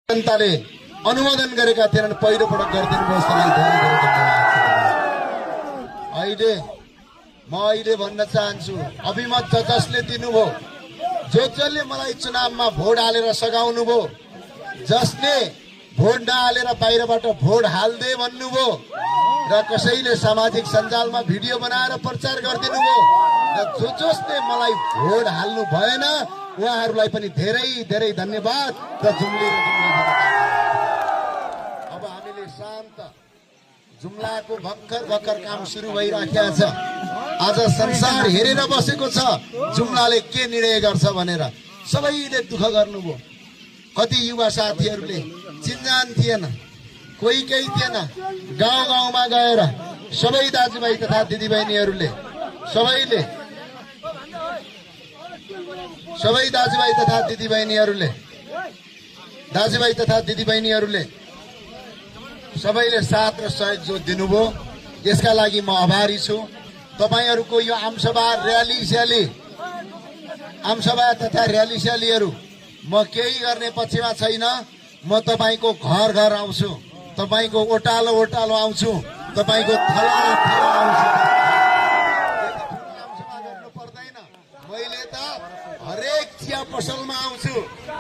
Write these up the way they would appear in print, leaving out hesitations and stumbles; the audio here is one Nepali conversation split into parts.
जनताले अनुमोदन गरेका थिएनन्। पहिलो पटक गरिदिनु भयो, त्यसलाई धेरै धेरै धन्यवाद। अहिले भन्न चाहन्छु, अभिमत जसले दिनुभयो, जसले मलाई चुनावमा भोट हालेर सघाउनु भयो, जसले भोट नहालेर बाहिरबाट भोट हाल्दै भन्नुभयो र कसैले सामाजिक सञ्जालमा भिडियो बनाएर प्रचार गरिदिनु भयो र जसले मलाई भोट हाल्नु भएन उहाँहरूलाई पनि धेरै धेरै धन्यवाद र जुम्ली अब हामीले शान्त जुम्लाको भर्खर काम सुरु भइराखेको छ। आज संसार हेरेर बसेको छ जुम्लाले के निर्णय गर्छ भनेर। सबैले दुःख गर्नुभयो। कति युवा साथीहरूले चिन्जान थिएन, कोही थिएन। गाउँ गाउँमा गएर सबै दाजुभाइ तथा दिदीबहिनीहरूले सबै दाजुभाइ तथा दिदीबहिनीहरूले सबैले साथ र सहयोग जो दिनुभयो, यसका लागि म आभारी छु। तपाईहरूको यो आमसभा तथा र्याली स्यालीहरू म केही गर्ने पक्षमा छैन। म तपाईको घर घर आउँछु, तपाईको ओटालो आउँछु, तपाईको थला आउँछु। आमसभा गर्नु पर्दैन। मैले त हरेक चिया पसलमा आउँछु।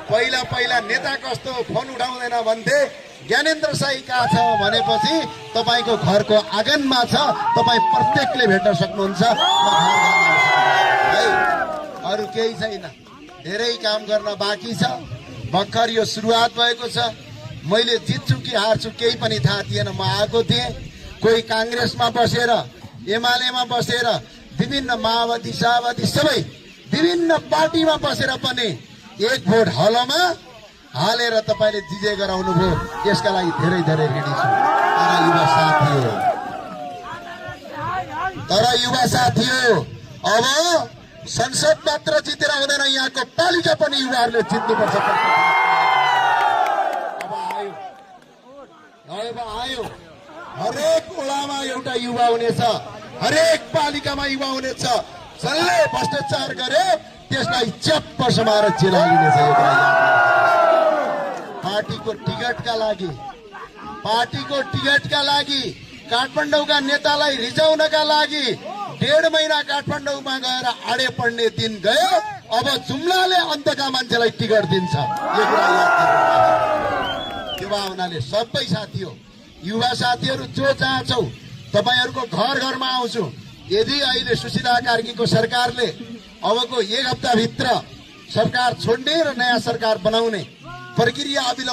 पहिला नेता कस्तो फोन उठाउँदैन भन्थे, ज्ञानेन्द्र साई कहाँ छ भनेपछि तपाईको घरको आँगनमा छ, तपाईँ प्रत्येकले भेट्न सक्नुहुन्छ। अरू केही छैन, धेरै काम गर्न बाँकी छ। भर्खर यो सुरुवात भएको छ। मैले जित्छु कि हार्छु केही पनि थाहा थिएन। म आएको थिएँ, कोही काङ्ग्रेसमा बसेर, एमालेमा बसेर, विभिन्न माओवादी साओवादी सबै विभिन्न पार्टीमा बसेर पनि एक भोट हलोमा हालेर तपाईले विजय गराउनु भयो। यसका लागि धेरै धेरै ऋणी छु। तर युवा साथीहरू अब संसद मात्र जितेर हुँदैन, यहाँको पालिका पनि युवाहरूले जित्नुपर्छ। अब आयो हरेक ओडामा एउटा युवा हुनेछ, हरेक पालिकामा युवा हुनेछ। जसले भ्रष्टाचार गरे त्यसलाई चप्प समाएर जेल हालिनेछ। पार्टीको टिकटका लागि काठमाडौँका नेतालाई रिजाउनका लागि 1.5 महिना काठमाडौँमा गएर आडे पढ्ने दिन गयो। अब जुम्लाले अन्तका मान्छेलाई टिकट दिन्छ। युवा हुनाले सबै साथी हो, युवा साथीहरू जो जहाँ छौ तपाईहरूको घर घरमा आउँछु। यदि अहिले सुशीला कार्कीको सरकारले अबको 1 हप्ताभित्र सरकार छोड्ने र नयाँ सरकार बनाउने प्रक्रिया अविलम्ब